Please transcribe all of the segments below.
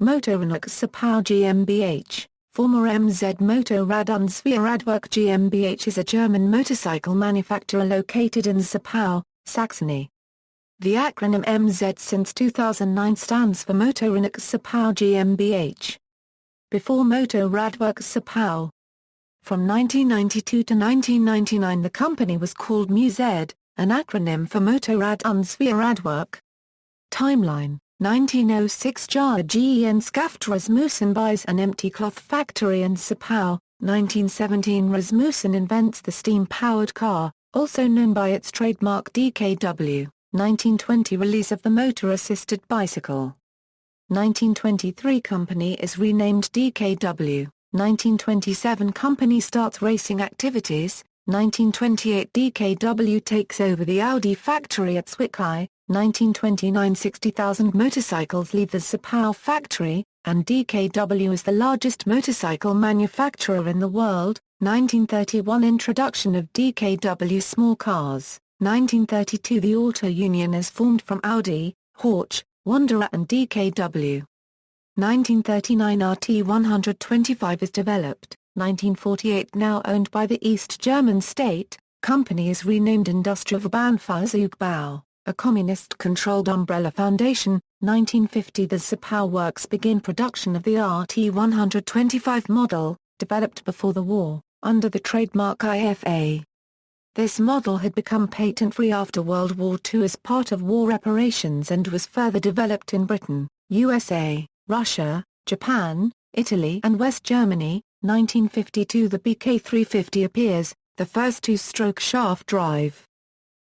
Motorenwerke Zschopau GmbH, former MZ Motorrad und Zweiradwerk GmbH is a German motorcycle manufacturer located in Zschopau, Saxony. The acronym MZ since 2009 stands for Motorenwerke Zschopau GmbH. Before Motorradwerke Zschopau. From 1992 to 1999 the company was called MZ, an acronym for Motorrad und Zweiradwerk. Timeline: 1906 Jahr GEN Skaft Rasmussen buys an empty cloth factory in Zschopau. 1917 Rasmussen invents the steam-powered car, also known by its trademark DKW. 1920 Release of the motor-assisted bicycle. 1923 Company is renamed DKW. 1927 Company starts racing activities. 1928 DKW takes over the Audi factory at Zwickau. 1929 60,000 motorcycles leave the Zschopau factory, and DKW is the largest motorcycle manufacturer in the world. 1931 Introduction of DKW small cars. 1932 The Auto Union is formed from Audi, Porsche, Wanderer and DKW. 1939 RT125 is developed. 1948 Now owned by the East German state, company is renamed Industrieverband Fahrzeugbau, a communist-controlled umbrella foundation. 1950 The Zschopau works begin production of the RT125 model, developed before the war, under the trademark IFA. This model had become patent-free after World War II as part of war reparations and was further developed in Britain, USA, Russia, Japan, Italy and West Germany. 1952 The BK350 appears, the first two-stroke shaft drive.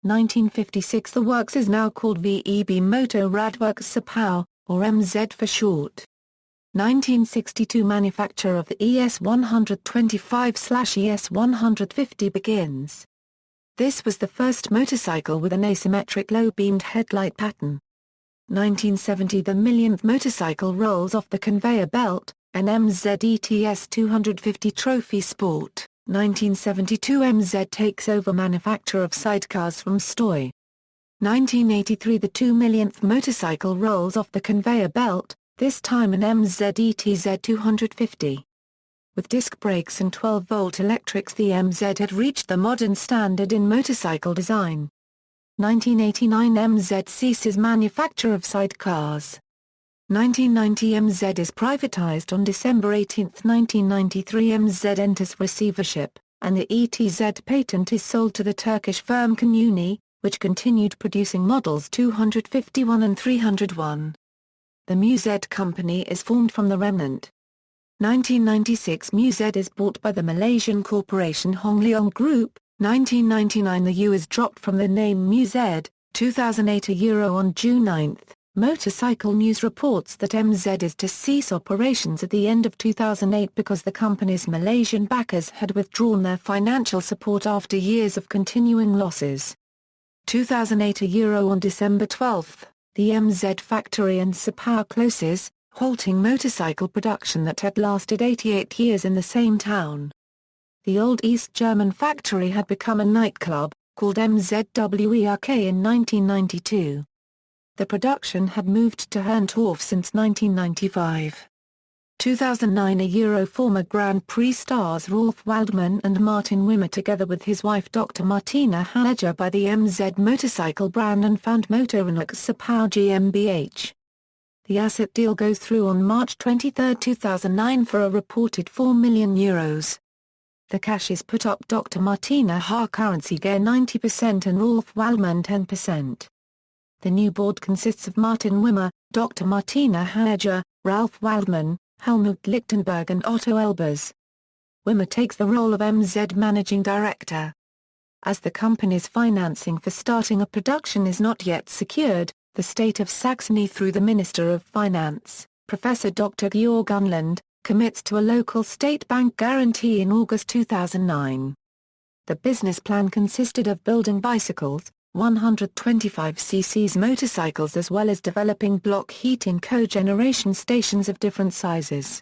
1956 The works is now called VEB Motorradwerke Zschopau, or MZ for short. 1962 Manufacture of the ES125/ES150 begins. This was the first motorcycle with an asymmetric low-beamed headlight pattern. 1970 The millionth motorcycle rolls off the conveyor belt, an MZ ETS 250 Trophy Sport. 1972 MZ takes over manufacture of sidecars from Stoy. 1983 The 2 millionth motorcycle rolls off the conveyor belt, this time an MZ ETZ 250. With disc brakes and 12-volt electrics the MZ had reached the modern standard in motorcycle design. 1989 MZ ceases manufacture of sidecars. 1990 MZ is privatized on December 18, 1993 MZ enters receivership, and the ETZ patent is sold to the Turkish firm Kanuni, which continued producing models 251 and 301. The MZ company is formed from the remnant. 1996 MZ is bought by the Malaysian corporation Hong Leong Group. 1999 The U is dropped from the name MZ. 2008 on June 9. Motorcycle News reports that MZ is to cease operations at the end of 2008 because the company's Malaysian backers had withdrawn their financial support after years of continuing losses. 2008 on December 12, the MZ factory in Zschopau closes, halting motorcycle production that had lasted 88 years in the same town. The old East German factory had become a nightclub, called MZWERK in 1992. The production had moved to Herrntorf since 1995. 2009 former Grand Prix stars Rolf Waldmann and Martin Wimmer together with his wife Dr. Martina Hager by the MZ motorcycle brand and found Motorenwerke Zschopau GmbH. The asset deal goes through on March 23, 2009 for a reported €4 million. The cash is put up Dr. Martina Hager currency gear 90% and Rolf Waldmann 10%. The new board consists of Martin Wimmer, Dr. Martina Hager, Ralph Waldmann, Helmut Lichtenberg and Otto Elbers. Wimmer takes the role of MZ Managing Director. As the company's financing for starting a production is not yet secured, the state of Saxony through the Minister of Finance, Professor Dr. Georg Unland, commits to a local state bank guarantee in August 2009. The business plan consisted of building bicycles, 125cc motorcycles as well as developing block heating cogeneration stations of different sizes.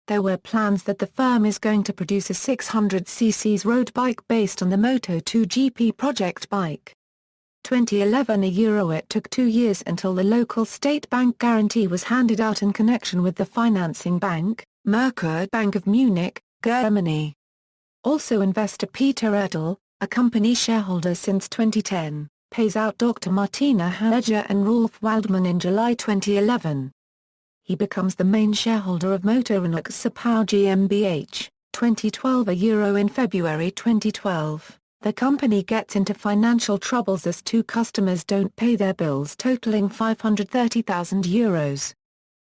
There were plans that the firm is going to produce a 600cc road bike based on the Moto2 GP project bike. 2011 It took 2 years until the local state bank guarantee was handed out in connection with the financing bank, Motorradwerke Bank of Munich, Germany. Also investor Peter Ertl, a company shareholder since 2010, pays out Dr. Martina Herger and Rolf Waldmann in July 2011. He becomes the main shareholder of Motorenwerke Zschopau GmbH, 2012 in February 2012. The company gets into financial troubles as 2 customers don't pay their bills totaling €530,000.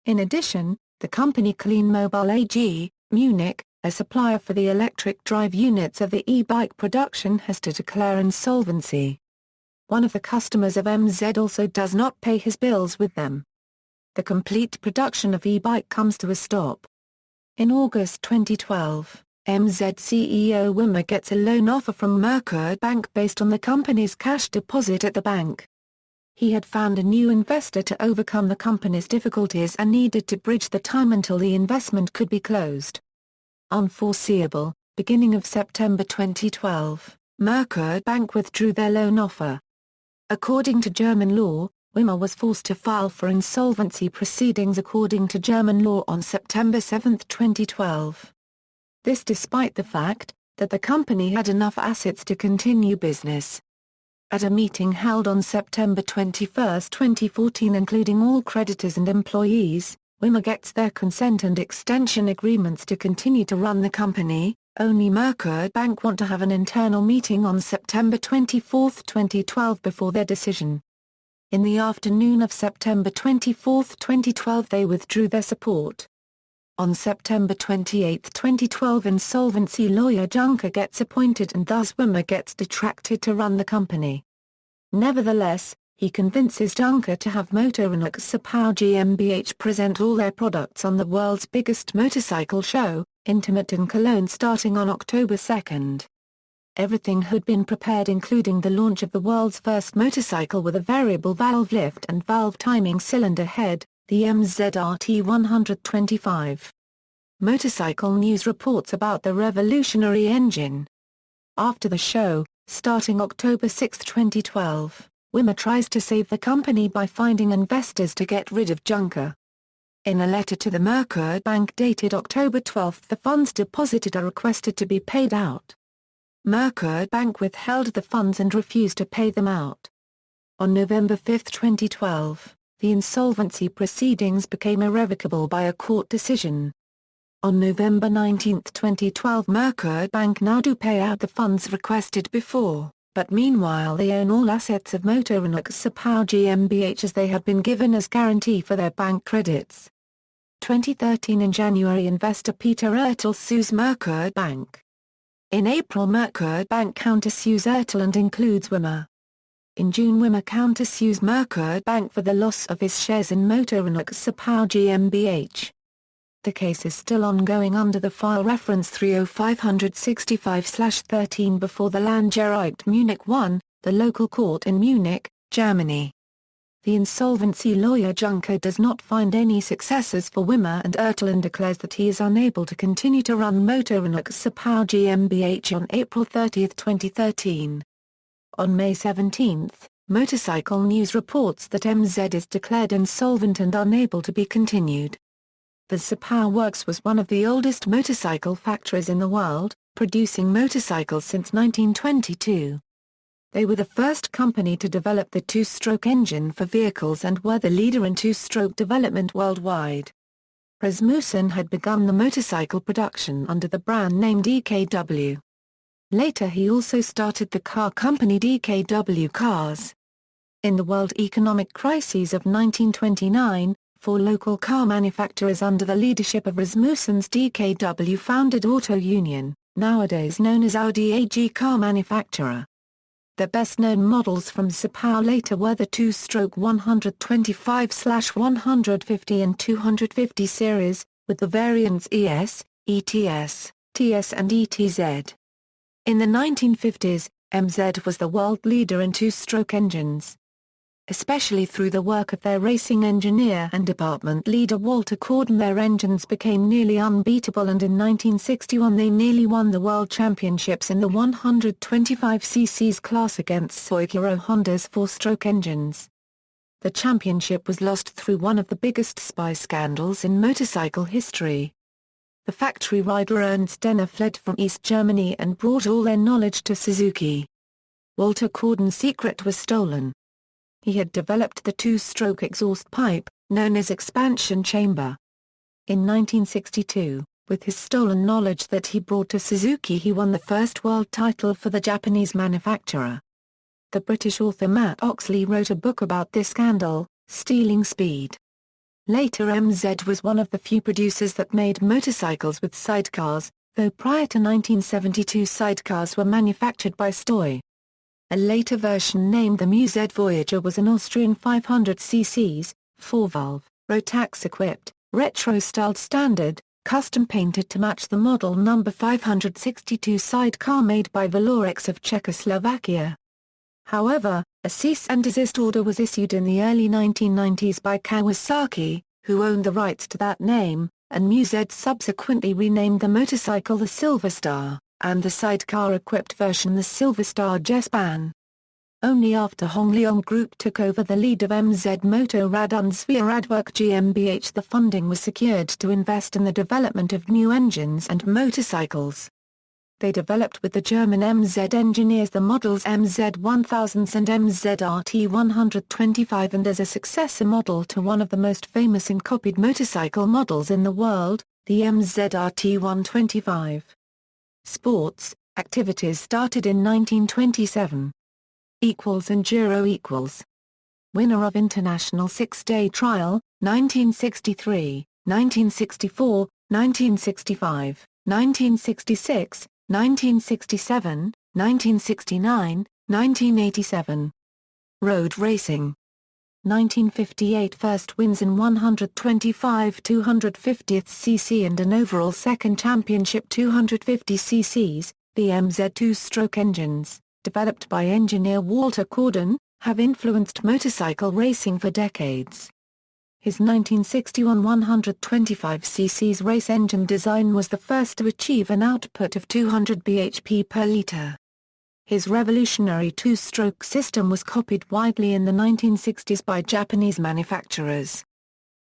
In addition, the company Clean Mobile AG, Munich, a supplier for the electric drive units of the e-bike production, has to declare insolvency. One of the customers of MZ also does not pay his bills with them. The complete production of e-bike comes to a stop. In August 2012, MZ CEO Wimmer gets a loan offer from Motorrad Bank based on the company's cash deposit at the bank. He had found a new investor to overcome the company's difficulties and needed to bridge the time until the investment could be closed. Unforeseeable, beginning of September 2012, Motorrad Bank withdrew their loan offer. According to German law, Wimmer was forced to file for insolvency proceedings according to German law on September 7, 2012. This despite the fact that the company had enough assets to continue business. At a meeting held on September 21, 2014 including all creditors and employees, Wimmer gets their consent and extension agreements to continue to run the company. Only Motorrad Bank want to have an internal meeting on September 24, 2012 before their decision. In the afternoon of September 24, 2012 they withdrew their support. On September 28, 2012 insolvency lawyer Juncker gets appointed and thus Wimmer gets detracted to run the company. Nevertheless, he convinces Juncker to have Motorenwerke Zschopau GmbH present all their products on the world's biggest motorcycle show, Intimate in Cologne, starting on October 2. Everything had been prepared including the launch of the world's first motorcycle with a variable valve lift and valve timing cylinder head, the MZ 125. Motorcycle News reports about the revolutionary engine. After the show, starting October 6, 2012, Wimmer tries to save the company by finding investors to get rid of Juncker. In a letter to the Motorrad Bank dated October 12, the funds deposited are requested to be paid out. Motorrad Bank withheld the funds and refused to pay them out. On November 5, 2012, the insolvency proceedings became irrevocable by a court decision. On November 19, 2012 Motorrad Bank now do pay out the funds requested before, but meanwhile they own all assets of Motorenwerke Zschopau GmbH as they have been given as guarantee for their bank credits. 2013 In January investor Peter Ertl sues Motorrad Bank. In April Motorrad Bank countersues Ertl and includes Wimmer. In June Wimmer countersues Motorrad Bank for the loss of his shares in Motorenwerke Zschopau GmbH. The case is still ongoing under the file reference 30565/13 before the Landgericht Munich 1, the local court in Munich, Germany. The insolvency lawyer Juncker does not find any successors for Wimmer and Ertl and declares that he is unable to continue to run Motorenwerke Zschopau GmbH on April 30, 2013. On May 17, Motorcycle News reports that MZ is declared insolvent and unable to be continued. The Zschopau Works was one of the oldest motorcycle factories in the world, producing motorcycles since 1922. They were the first company to develop the two-stroke engine for vehicles and were the leader in two-stroke development worldwide. Rasmussen had begun the motorcycle production under the brand name DKW. Later he also started the car company DKW Cars. In the world economic crises of 1929, 4 local car manufacturers under the leadership of Rasmussen's DKW founded Auto Union, nowadays known as Audi AG car manufacturer. The best-known models from Zschopau later were the two-stroke 125/150 and 250 series, with the variants ES, ETS, TS and ETZ. In the 1950s, MZ was the world leader in two-stroke engines. especially through the work of their racing engineer and department leader Walter Corden. Their engines became nearly unbeatable, and in 1961 they nearly won the World Championships in the 125cc class against Soichiro Honda's four-stroke engines. The championship was lost through one of the biggest spy scandals in motorcycle history. The factory rider Ernst Denner fled from East Germany and brought all their knowledge to Suzuki. Walter Corden's secret was stolen. He had developed the two-stroke exhaust pipe, known as expansion chamber. In 1962, with his stolen knowledge that he brought to Suzuki, he won the first world title for the Japanese manufacturer. The British author Matt Oxley wrote a book about this scandal, Stealing Speed. Later MZ was one of the few producers that made motorcycles with sidecars, though prior to 1972 sidecars were manufactured by Stoy. A later version named the MZ Voyager was an Austrian 500cc, 4-valve, Rotax-equipped, retro-styled standard, custom-painted to match the model number 562 sidecar made by Valorex of Czechoslovakia. However, a cease and desist order was issued in the early 1990s by Kawasaki, who owned the rights to that name, and MZ subsequently renamed the motorcycle the Silver Star, and the sidecar-equipped version the Silver Star Jespan. Only after Hongleong Group took over the lead of MZ Motorrad and Zweiradwerk GmbH the funding was secured to invest in the development of new engines and motorcycles. They developed with the German MZ engineers the models MZ 1000s and MZ RT 125, and as a successor model to one of the most famous and copied motorcycle models in the world, the MZ RT 125. Sports activities started in 1927. Enduro . Winner of International Six-Day Trial, 1963, 1964, 1965, 1966, 1967, 1969, 1987. Road racing. 1958 first wins in 125 250cc and an overall second championship 250ccs, the MZ two-stroke engines, developed by engineer Walter Corden, have influenced motorcycle racing for decades. His 1961 125cc race engine design was the first to achieve an output of 200 bhp per litre. His revolutionary two-stroke system was copied widely in the 1960s by Japanese manufacturers.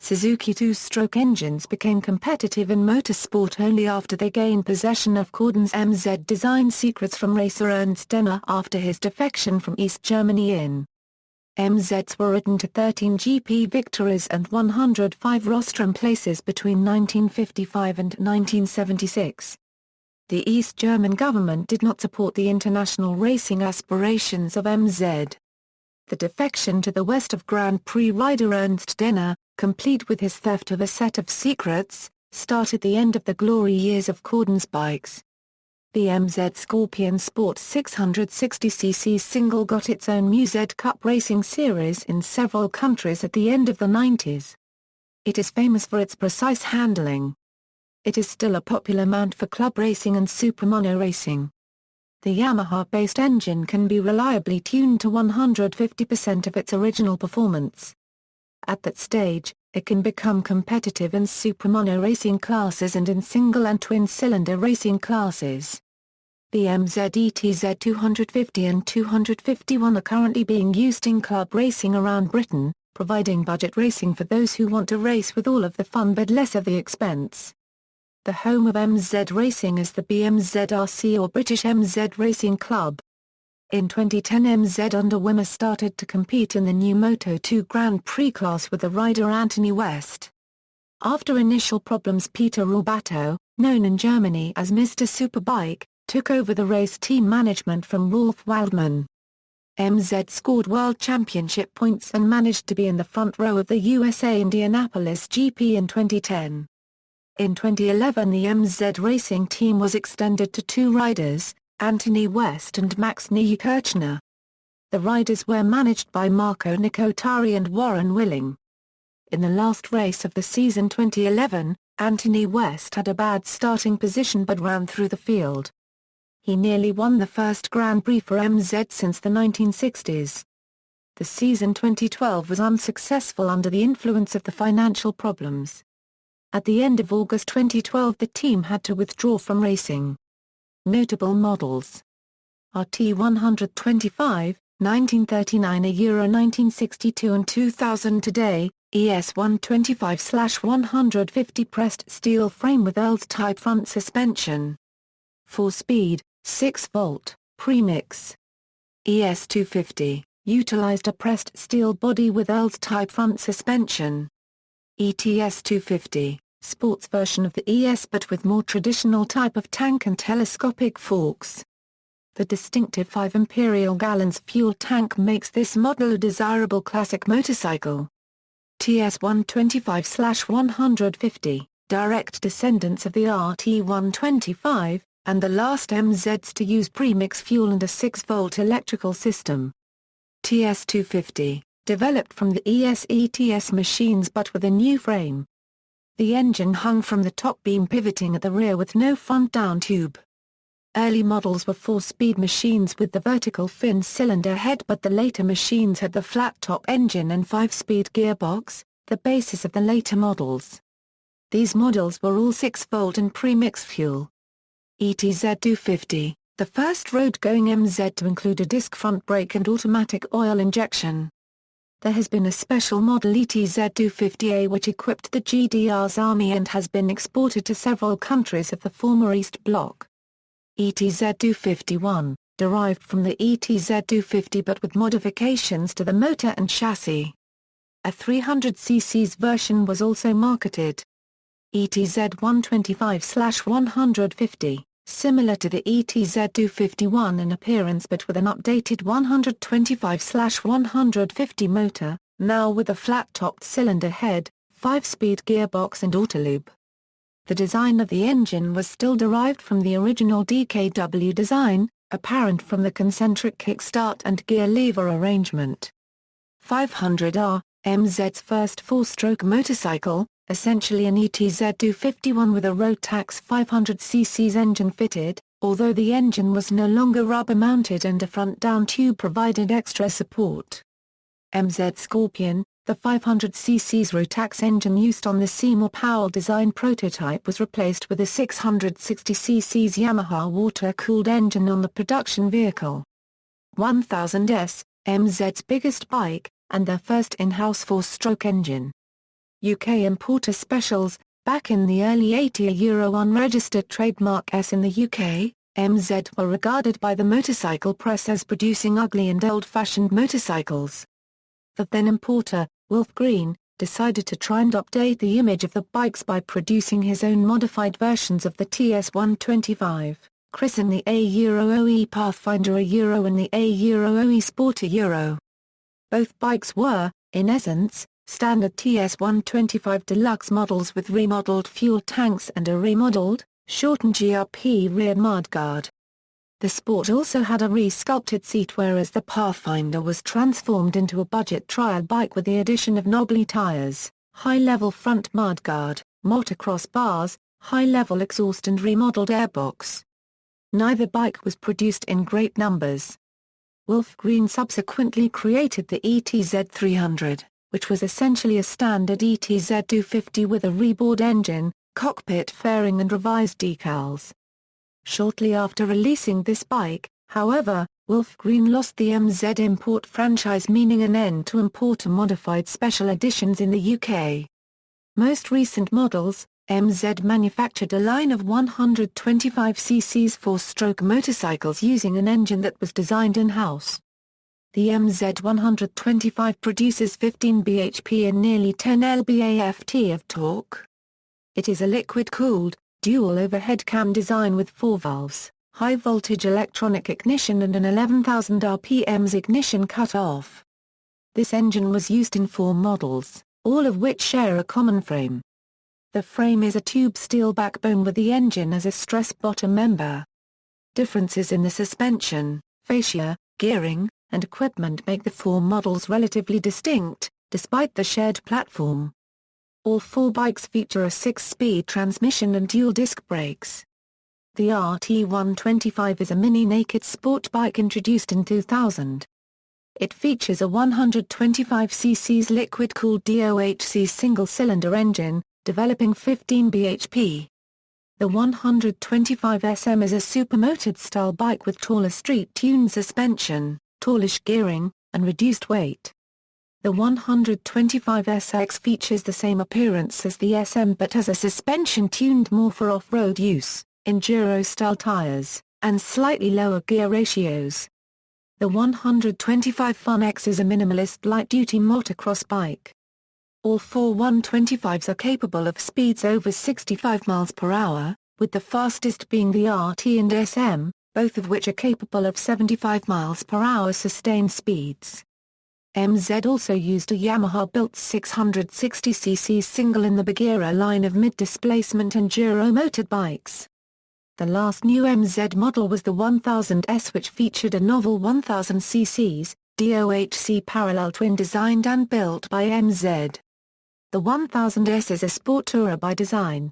Suzuki two-stroke engines became competitive in motorsport only after they gained possession of Corden's MZ design secrets from racer Ernst Denner after his defection from East Germany in. MZs were ridden to 13 GP victories and 105 rostrum places between 1955 and 1976. The East German government did not support the international racing aspirations of MZ. The defection to the west of Grand Prix rider Ernst Denner, complete with his theft of a set of secrets, started the end of the glory years of Corden's bikes. The MZ Scorpion Sport 660cc single got its own MZ Cup racing series in several countries at the end of the 90s. It is famous for its precise handling. It is still a popular mount for club racing and supermono racing. The Yamaha-based engine can be reliably tuned to 150% of its original performance. At that stage, it can become competitive in supermono racing classes and in single and twin-cylinder racing classes. The MZ ETZ 250 and 251 are currently being used in club racing around Britain, providing budget racing for those who want to race with all of the fun but less of the expense. The home of MZ racing is the BMZRC or British MZ Racing Club. In 2010 MZ Underwimmer started to compete in the new Moto2 Grand Prix class with the rider Anthony West. After initial problems, Peter Robato, known in Germany as Mr. Superbike, took over the race team management from Rolf Waldmann. MZ scored World Championship points and managed to be in the front row of the USA Indianapolis GP in 2010. In 2011 the MZ racing team was extended to two riders, Anthony West and Max Neukirchner. The riders were managed by Marco Nicotari and Warren Willing. In the last race of the season 2011, Anthony West had a bad starting position but ran through the field. He nearly won the first Grand Prix for MZ since the 1960s. the season 2012 was unsuccessful under the influence of the financial problems. At the end of August 2012 the team had to withdraw from racing. Notable models: RT 125, 1939 Euro 1962 and 2000 today, ES 125/150 pressed steel frame with Earls-type front suspension. 4-speed, 6-volt, premix. ES 250, utilized a pressed steel body with Earls-type front suspension. ETS 250, sports version of the ES but with more traditional type of tank and telescopic forks. The distinctive 5 imperial gallons fuel tank makes this model a desirable classic motorcycle. TS 125/150, direct descendants of the RT 125, and the last MZs to use premix fuel and a 6-volt electrical system. TS 250, developed from the ES/ETS machines but with a new frame. The engine hung from the top beam pivoting at the rear with no front down tube. Early models were 4-speed machines with the vertical fin cylinder head but the later machines had the flat-top engine and 5-speed gearbox, the basis of the later models. These models were all 6-volt and premix fuel. ETZ 250, the first road-going MZ to include a disc front brake and automatic oil injection. There has been a special model ETZ 250A which equipped the GDR's Army and has been exported to several countries of the former East Bloc. ETZ 251, derived from the ETZ 250 but with modifications to the motor and chassis. A 300cc version was also marketed. ETZ 125/150, similar to the ETZ 251 in appearance but with an updated 125/150 motor, now with a flat-topped cylinder head, 5-speed gearbox and autolube. The design of the engine was still derived from the original DKW design, apparent from the concentric kickstart and gear lever arrangement. 500R, MZ's first 4-stroke motorcycle, essentially an ETZ 251 with a Rotax 500cc engine fitted, although the engine was no longer rubber-mounted and a front-down tube provided extra support. MZ Scorpion, the 500cc Rotax engine used on the Seymour Powell design prototype was replaced with a 660cc Yamaha water-cooled engine on the production vehicle. 1000S, MZ's biggest bike, and their first in-house 4-stroke engine. UK importer specials, back in the early 80s Euro unregistered trademark S in the UK, MZ were regarded by the motorcycle press as producing ugly and old-fashioned motorcycles. The then importer, Wolf Green, decided to try and update the image of the bikes by producing his own modified versions of the TS 125, christened the A Euro OE Pathfinder a Euro and the A Euro OE Sport a Euro. Both bikes were, in essence, standard TS 125 deluxe models with remodeled fuel tanks and a remodeled, shortened GRP rear mudguard. The Sport also had a re-sculpted seat whereas the Pathfinder was transformed into a budget trial bike with the addition of knobbly tires, high-level front mudguard, motocross bars, high-level exhaust and remodeled airbox. Neither bike was produced in great numbers. Wolf Green subsequently created the ETZ 300, which was essentially a standard ETZ 250 with a reboard engine, cockpit fairing and revised decals. Shortly after releasing this bike, however, Wolf Green lost the MZ import franchise, meaning an end to import and modified special editions in the UK. Most recent models, MZ manufactured a line of 125cc 4-stroke motorcycles using an engine that was designed in-house. The MZ 125 produces 15 bhp and nearly 10 lb-ft of torque. It is a liquid-cooled, dual overhead cam design with 4 valves, high-voltage electronic ignition and an 11,000 rpm's ignition cut-off. This engine was used in 4 models, all of which share a common frame. The frame is a tube steel backbone with the engine as a stress bottom member. Differences in the suspension, fascia, gearing, and equipment make the 4 models relatively distinct, despite the shared platform. All 4 bikes feature a 6-speed transmission and dual-disc brakes. The RT 125 is a mini-naked sport bike introduced in 2000. It features a 125cc liquid-cooled DOHC single-cylinder engine, developing 15 bhp. The 125 SM is a supermotard-style bike with taller street-tuned suspension, tallish gearing, and reduced weight. The 125 SX features the same appearance as the SM but has a suspension tuned more for off-road use, enduro-style tires, and slightly lower gear ratios. The 125 Fun X is a minimalist light-duty motocross bike. All four 125s are capable of speeds over 65 miles per hour, with the fastest being the RT and SM, both of which are capable of 75 miles per hour sustained speeds. MZ also used a Yamaha-built 660cc single in the Bagheera line of mid-displacement enduro motored bikes. The last new MZ model was the 1000S, which featured a novel 1000cc, DOHC parallel twin designed and built by MZ. The 1000S is a sport tourer by design.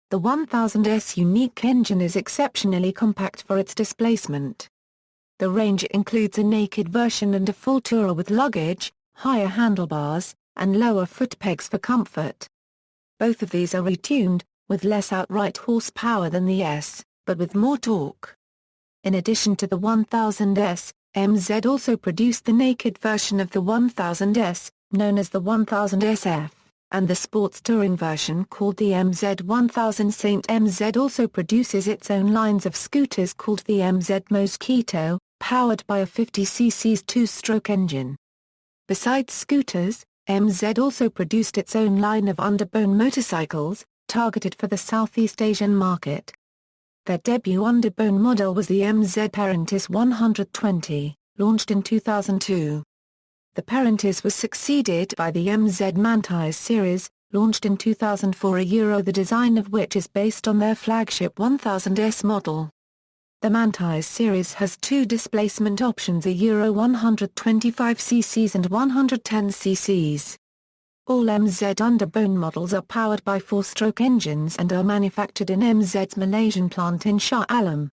The 1000S unique engine is exceptionally compact for its displacement. The range includes a naked version and a full tourer with luggage, higher handlebars, and lower foot pegs for comfort. Both of these are retuned, with less outright horsepower than the S, but with more torque. In addition to the 1000S, MZ also produced the naked version of the 1000S, known as the 1000SF, and the sports touring version called the MZ 1000. Saint MZ also produces its own lines of scooters called the MZ Mosquito, powered by a 50cc two-stroke engine. Besides scooters, MZ also produced its own line of underbone motorcycles, targeted for the Southeast Asian market. Their debut underbone model was the MZ Parentis 120, launched in 2002. The Parentis was succeeded by the MZ Mantis series, launched in 2004, the design of which is based on their flagship 1000S model. The Mantis series has two displacement options, a 125cc and 110cc. All MZ underbone models are powered by four-stroke engines and are manufactured in MZ's Malaysian plant in Shah Alam.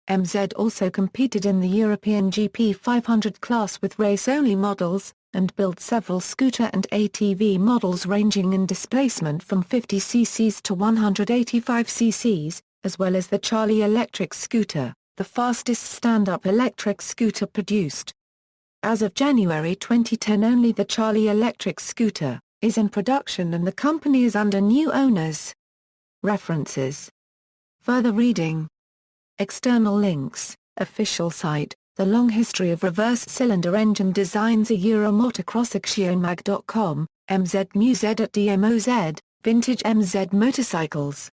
MZ also competed in the European GP 500 class with race-only models, and built several scooter and ATV models ranging in displacement from 50cc to 185cc, as well as the Charlie electric scooter, the fastest stand-up electric scooter produced. As of January 2010, only the Charlie electric scooter is in production and the company is under new owners. References. Further reading. External links. Official site, The Long History of Reverse Cylinder Engine Designs, a Motocross actionmag.com, MZ MUZ at DMOZ, Vintage MZ Motorcycles.